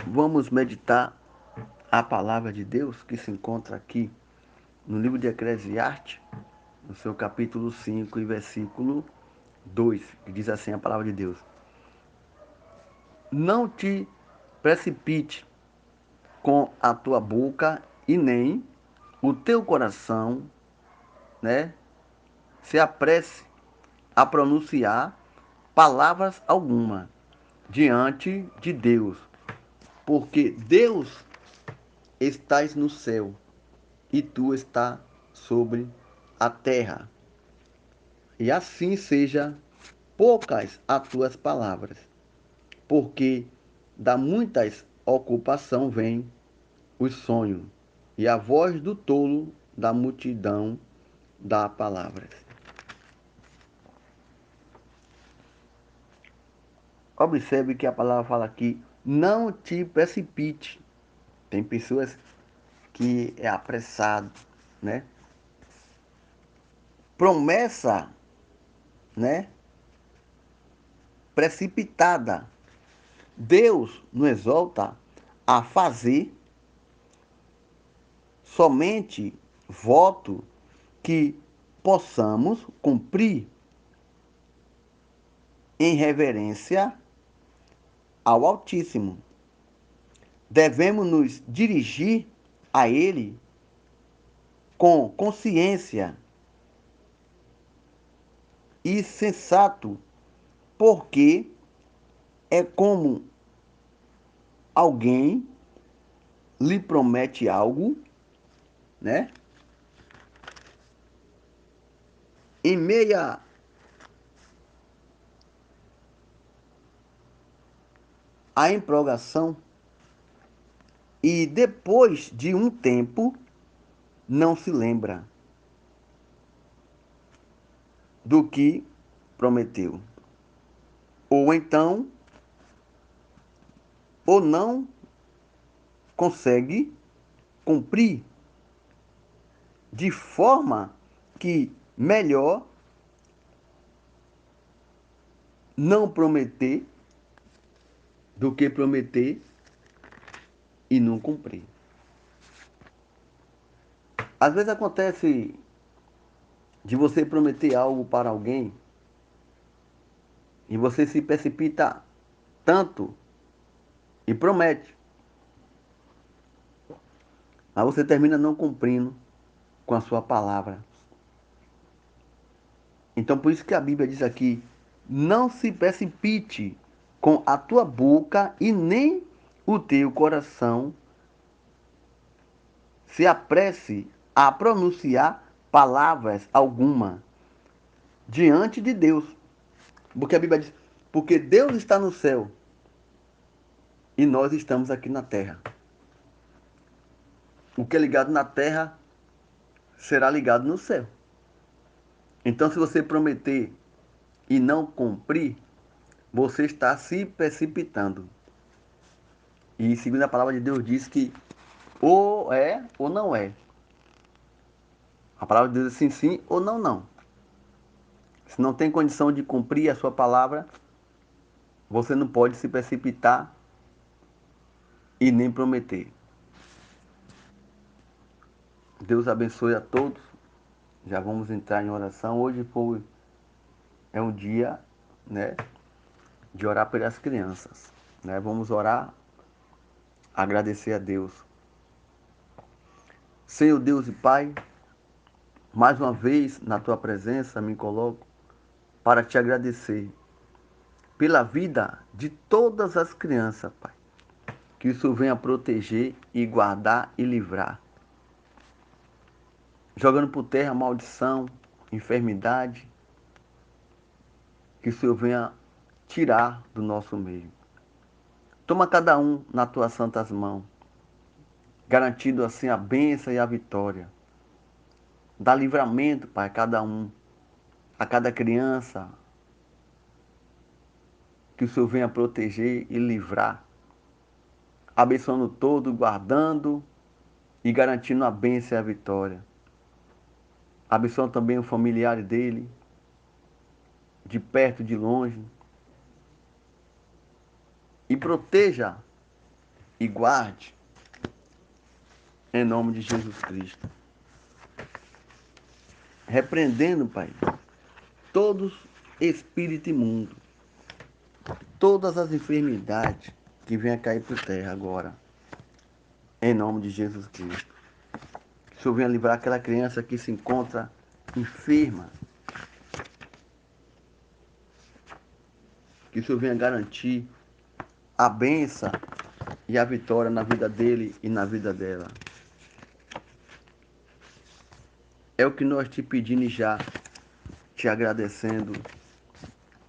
Vamos meditar a palavra de Deus que se encontra aqui no livro de Eclesiastes, no seu capítulo 5 e versículo 2, que diz assim a palavra de Deus: Não te precipite com a tua boca e nem o teu coração, né, se apresse a pronunciar palavras alguma diante de Deus, porque Deus estás no céu e tu está sobre a terra. E assim seja poucas as tuas palavras, porque da muitas ocupação vem os sonhos, e a voz do tolo da multidão dá palavras. Observe que a palavra fala aqui, não te precipite. Tem pessoas que é apressado, né? Promessa, né? Precipitada. Deus nos exalta a fazer somente voto que possamos cumprir em reverência ao Altíssimo. Devemos nos dirigir a Ele com consciência e sensato, porque é como alguém lhe promete algo, né? Em meia a empolgação e depois de um tempo não se lembra do que prometeu. Ou então, ou não consegue cumprir, de forma que melhor não prometer do que prometer e não cumprir. Às vezes acontece de você prometer algo para alguém e você se precipita tanto e promete, mas você termina não cumprindo com a sua palavra. Então por isso que a Bíblia diz aqui, não se precipite com a tua boca e nem o teu coração se apresse a pronunciar palavras alguma diante de Deus. Porque a Bíblia diz, porque Deus está no céu e nós estamos aqui na terra. O que é ligado na terra será ligado no céu. Então, se você prometer e não cumprir, você está se precipitando. E segundo a palavra de Deus diz que ou é ou não é. A palavra de Deus diz sim ou não, não. Se não tem condição de cumprir a sua palavra, você não pode se precipitar e nem prometer. Deus abençoe a todos. Já vamos entrar em oração. Hoje é um dia, né, de orar pelas crianças, né? Vamos orar, agradecer a Deus. Senhor Deus e Pai, mais uma vez na tua presença me coloco para te agradecer pela vida de todas as crianças, Pai. Que isso venha proteger e guardar e livrar. Jogando por terra maldição, enfermidade, que o Senhor venha tirar do nosso meio. Toma cada um nas tuas santas mãos, garantindo assim a bênção e a vitória. Dá livramento, Pai, a cada um, a cada criança, que o Senhor venha proteger e livrar, abençoando todo, guardando e garantindo a bênção e a vitória. Abençoando também os familiares dele, de perto, de longe, e proteja e guarde em nome de Jesus Cristo. Repreendendo, Pai, todos espírito imundo, todas as enfermidades que venham a cair por terra agora, em nome de Jesus Cristo. Que o Senhor venha livrar aquela criança que se encontra enferma. Que o Senhor venha garantir a bênção e a vitória na vida dele e na vida dela. É o que nós te pedimos já, te agradecendo,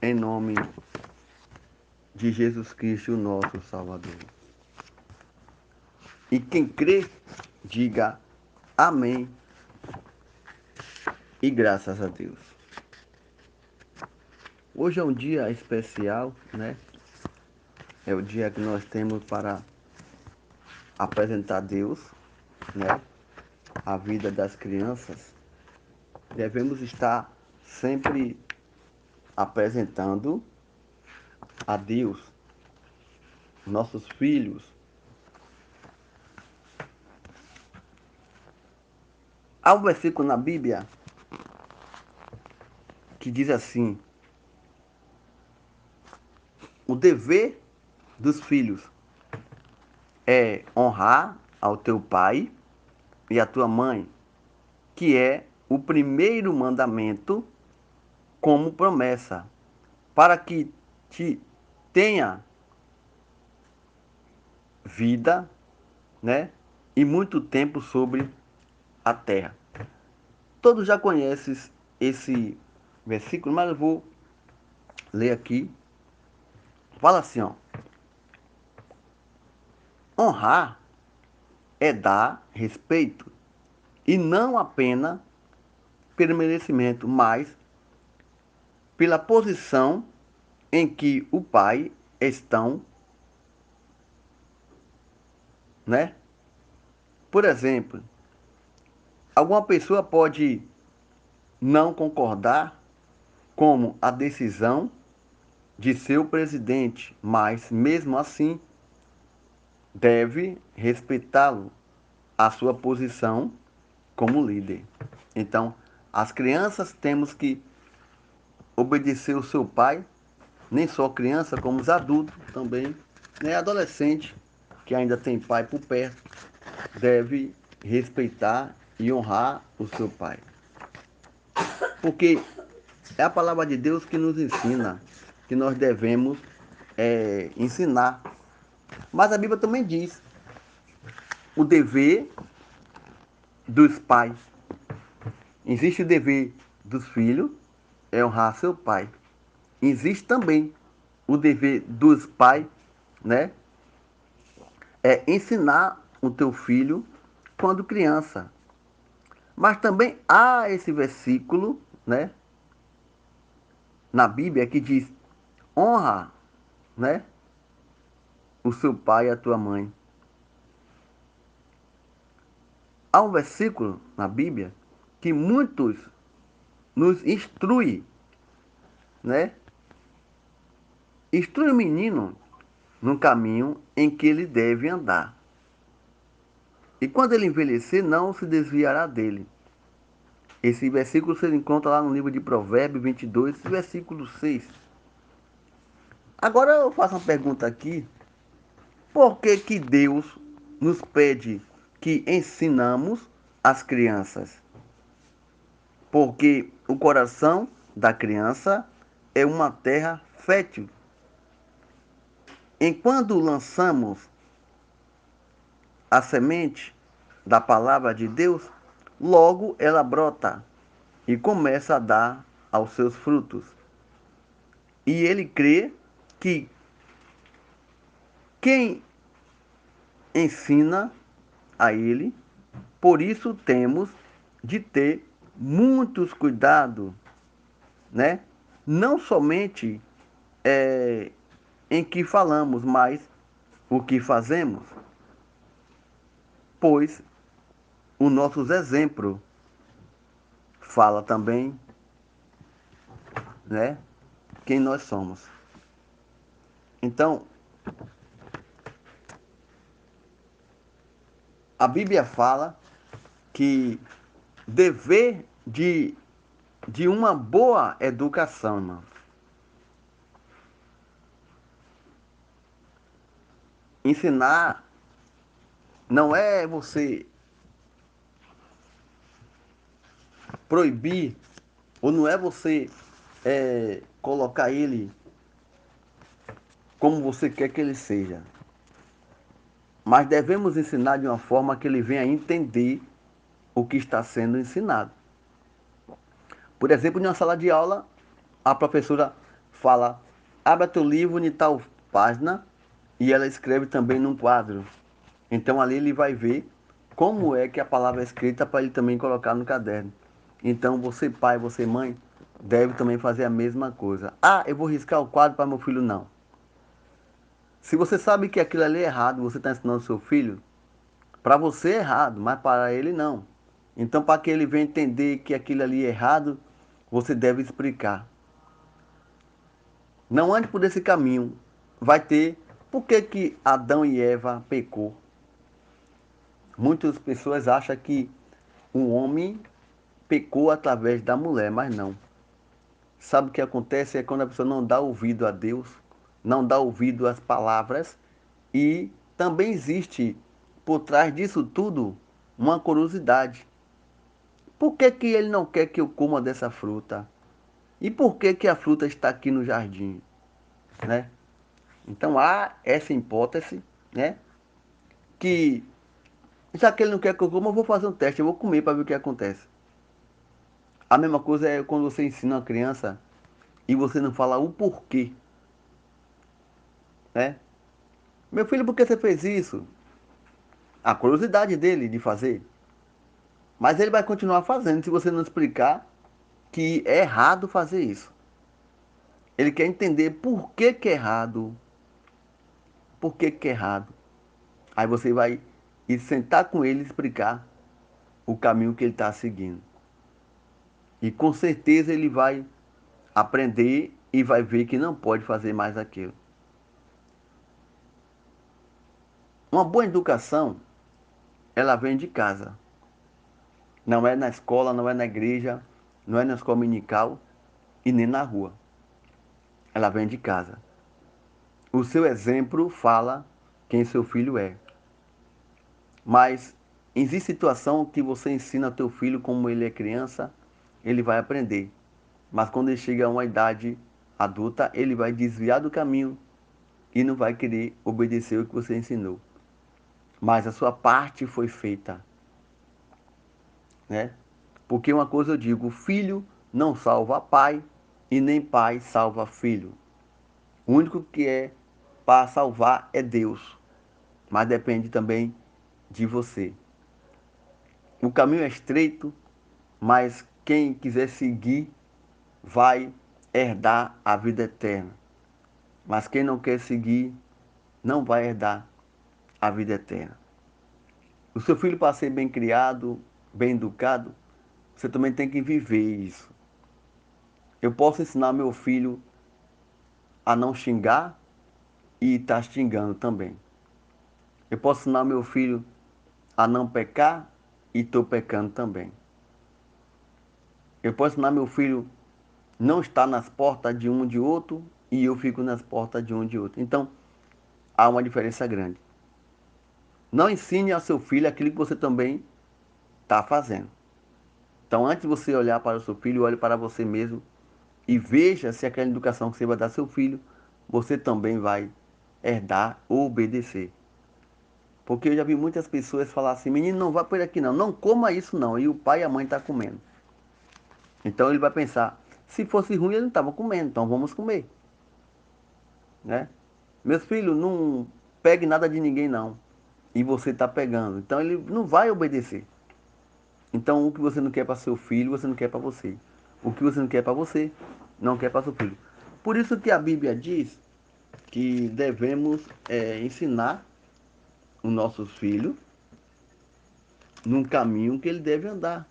em nome de Jesus Cristo, o nosso Salvador. E quem crê, diga amém e graças a Deus. Hoje é um dia especial, né? É o dia que nós temos para apresentar a Deus, né? A vida das crianças. Devemos estar sempre apresentando a Deus nossos filhos. Há um versículo na Bíblia que diz assim: o dever dos filhos é honrar ao teu pai e à tua mãe, que é o primeiro mandamento como promessa, para que te tenha vida, né? E muito tempo sobre a terra. Todos já conhecem esse versículo, mas eu vou ler aqui. Fala assim, ó: honrar é dar respeito, e não apenas pelo merecimento, mas pela posição em que o pai estão, né? Por exemplo, alguma pessoa pode não concordar com a decisão de seu presidente, mas mesmo assim deve respeitá-lo, a sua posição como líder. Então, as crianças temos que obedecer o seu pai, nem só criança, como os adultos também, né? Adolescente que ainda tem pai por perto, deve respeitar e honrar o seu pai. Porque é a palavra de Deus que nos ensina que nós devemos ensinar. Mas a Bíblia também diz o dever dos pais. Existe o dever dos filhos, é honrar seu pai. Existe também o dever dos pais, né? É ensinar o teu filho quando criança. Mas também há esse versículo, né, na Bíblia que diz: honra, né, o seu pai e a tua mãe. Há um versículo na Bíblia que muitos nos instrui, né? Instrui o menino no caminho em que ele deve andar. E quando ele envelhecer, não se desviará dele. Esse versículo você encontra lá no livro de Provérbios 22, versículo 6. Agora eu faço uma pergunta aqui. Por que que Deus nos pede que ensinamos as crianças? Porque o coração da criança é uma terra fértil. Enquanto lançamos a semente da palavra de Deus, logo ela brota e começa a dar aos seus frutos. E ele crê que quem ensina a ele, por isso temos de ter muitos cuidados, né? Não somente em que falamos, mas o que fazemos, pois o nosso exemplo fala também, né? Quem nós somos. Então, A Bíblia fala que dever de uma boa educação, irmão. Ensinar não é você proibir, ou não é você colocar ele como você quer que ele seja. Mas devemos ensinar de uma forma que ele venha entender o que está sendo ensinado. Por exemplo, em uma sala de aula, a professora fala, abra teu livro em tal página, e ela escreve também num quadro. Então ali ele vai ver como é que a palavra é escrita para ele também colocar no caderno. Então você pai, você mãe, deve também fazer a mesma coisa. Ah, eu vou riscar o quadro para meu filho, não. Se você sabe que aquilo ali é errado, você está ensinando seu filho, para você é errado, mas para ele não. Então, para que ele venha entender que aquilo ali é errado, você deve explicar. Não ande por esse caminho. Vai ter. Por que que Adão e Eva pecou? Muitas pessoas acham que o homem pecou através da mulher, mas não. Sabe o que acontece é quando a pessoa não dá ouvido a Deus, não dá ouvido às palavras, e também existe por trás disso tudo uma curiosidade. Por que que ele não quer que eu coma dessa fruta? E por que que a fruta está aqui no jardim, né? Então há essa hipótese, né? Que já que ele não quer que eu coma, eu vou fazer um teste, eu vou comer para ver o que acontece. A mesma coisa é quando você ensina uma criança e você não fala o porquê, né? Meu filho, por que você fez isso? A curiosidade dele de fazer. Mas ele vai continuar fazendo se você não explicar que é errado fazer isso. Ele quer entender por que que é errado. Por que que é errado. Aí você vai ir sentar com ele e explicar o caminho que ele está seguindo. E com certeza ele vai aprender e vai ver que não pode fazer mais aquilo. Uma boa educação, ela vem de casa. Não é na escola, não é na igreja, não é na escola dominical e nem na rua. Ela vem de casa. O seu exemplo fala quem seu filho é. Mas existe situação que você ensina ao teu filho como ele é criança, ele vai aprender. Mas quando ele chega a uma idade adulta, ele vai desviar do caminho e não vai querer obedecer o que você ensinou. Mas a sua parte foi feita, né? Porque uma coisa eu digo, filho não salva pai e nem pai salva filho. O único que é para salvar é Deus, mas depende também de você. O caminho é estreito, mas quem quiser seguir vai herdar a vida eterna. Mas quem não quer seguir não vai herdar a vida eterna. O seu filho, para ser bem criado, bem educado, você também tem que viver isso. Eu posso ensinar meu filho a não xingar e estar xingando também. Eu posso ensinar meu filho a não pecar e estou pecando também. Eu posso ensinar meu filho a não estar nas portas de um de outro e eu fico nas portas de um de outro. Então, há uma diferença grande. Não ensine ao seu filho aquilo que você também está fazendo. Então, antes de você olhar para o seu filho, olhe para você mesmo e veja se aquela educação que você vai dar ao seu filho, você também vai herdar ou obedecer. Porque eu já vi muitas pessoas falar assim, menino, não vá por aqui não, não coma isso não, e o pai e a mãe estão comendo. Então ele vai pensar, se fosse ruim ele não estava comendo, então vamos comer. Né? Meus filhos, não pegue nada de ninguém não, e você está pegando. Então ele não vai obedecer. Então o que você não quer para seu filho, você não quer para você. O que você não quer para você, não quer para seu filho. Por isso que a Bíblia diz que devemos ensinar os nossos filhos num caminho que ele deve andar.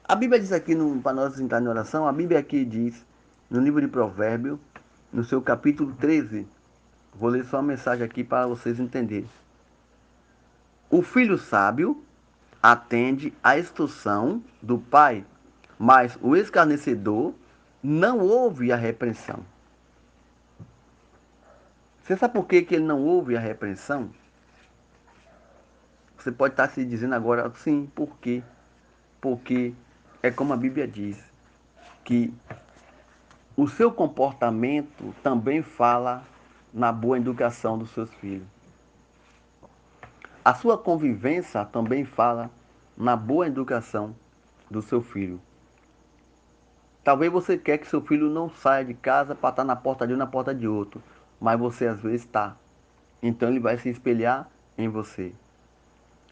A Bíblia diz aqui, para nós entrar em oração, a Bíblia aqui diz, no livro de Provérbios, no seu capítulo 13, vou ler só uma mensagem aqui para vocês entenderem. O filho sábio atende à instrução do pai, mas o escarnecedor não ouve a repreensão. Você sabe por que ele não ouve a repreensão? Você pode estar se dizendo agora, sim, por quê? Porque é como a Bíblia diz, que o seu comportamento também fala na boa educação dos seus filhos. A sua convivência também fala na boa educação do seu filho. Talvez você quer que seu filho não saia de casa para estar na porta de um, na porta de outro, mas você às vezes está. Então ele vai se espelhar em você.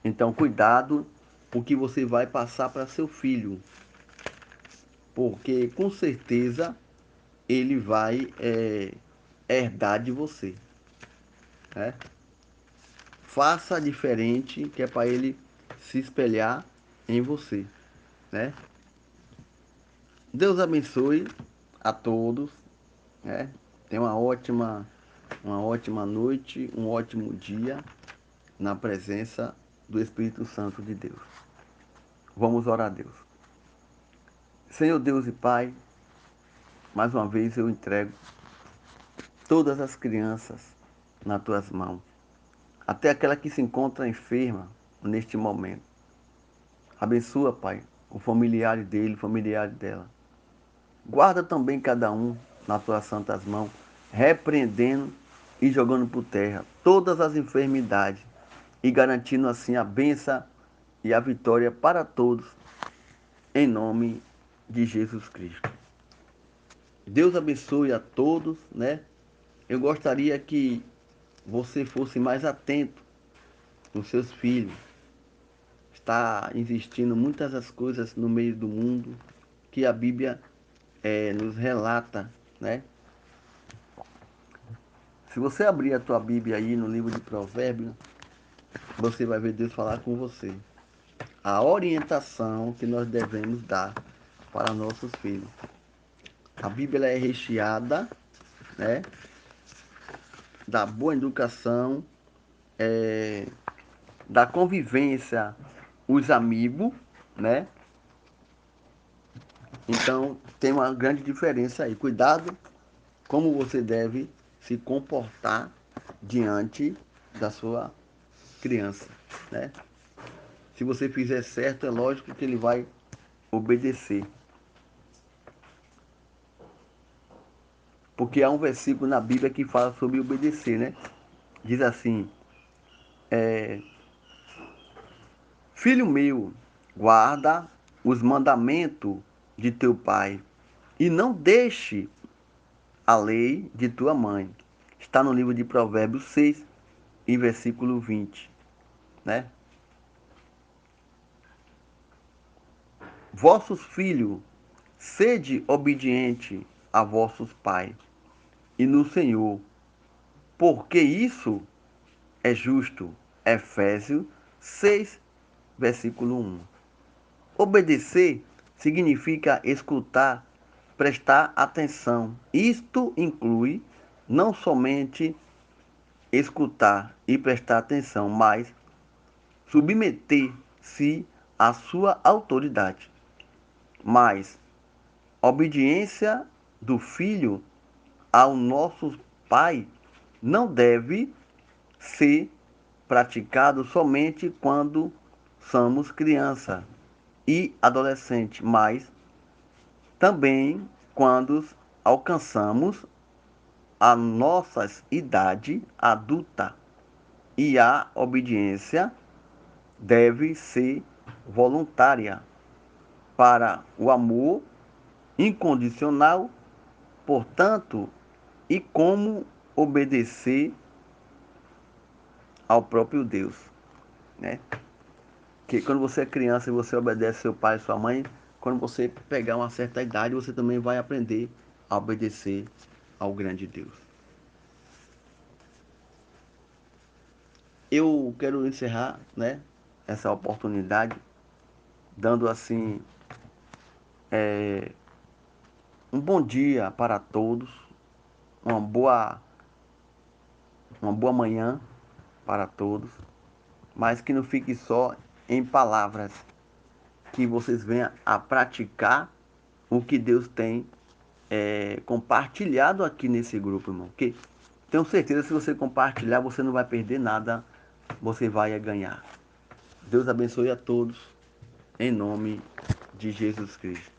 Então cuidado o que você vai passar para seu filho, porque com certeza ele vai herdar de você, né? Faça diferente, que é para ele se espelhar em você, né? Deus abençoe a todos, né? Tenha uma ótima noite, um ótimo dia na presença do Espírito Santo de Deus. Vamos orar a Deus. Senhor Deus e Pai, mais uma vez eu entrego todas as crianças nas tuas mãos, até aquela que se encontra enferma neste momento. Abençoa, Pai, o familiar dele, o familiar dela. Guarda também cada um nas tuas santas mãos, repreendendo e jogando por terra todas as enfermidades e garantindo assim a bênção e a vitória para todos, em nome de Jesus Cristo. Deus abençoe a todos, né? Eu gostaria que você fosse mais atento com seus filhos. Está existindo muitas as coisas no meio do mundo que a Bíblia nos relata, né? Se você abrir a tua Bíblia aí no livro de Provérbios, você vai ver Deus falar com você. A orientação que nós devemos dar para nossos filhos. A Bíblia é recheada, né, da boa educação, da convivência, os amigos, né? Então tem uma grande diferença aí. Cuidado como você deve se comportar diante da sua criança, né? Se você fizer certo, é lógico que ele vai obedecer. Porque há um versículo na Bíblia que fala sobre obedecer, né? Diz assim: Filho meu, guarda os mandamentos de teu pai e não deixe a lei de tua mãe. Está no livro de Provérbios 6, e versículo 20, né? Vossos filhos, sede obediente a vossos pais e no Senhor, porque isso é justo. Efésios 6, versículo 1. Obedecer significa escutar, prestar atenção. Isto inclui não somente escutar e prestar atenção, mas submeter-se à sua autoridade. Mas obediência do filho ao nosso pai não deve ser praticado somente quando somos criança e adolescente, mas também quando alcançamos a nossa idade adulta. E a obediência deve ser voluntária para o amor incondicional, portanto, e como obedecer ao próprio Deus, né? Que quando você é criança e você obedece seu pai e sua mãe, quando você pegar uma certa idade, você também vai aprender a obedecer ao grande Deus. Eu quero encerrar, né, essa oportunidade dando assim um bom dia para todos, uma boa manhã para todos, mas que não fique só em palavras, que vocês venham a praticar o que Deus tem compartilhado aqui nesse grupo, irmão. Que tenho certeza, se você compartilhar, você não vai perder nada, você vai ganhar. Deus abençoe a todos, em nome de Jesus Cristo.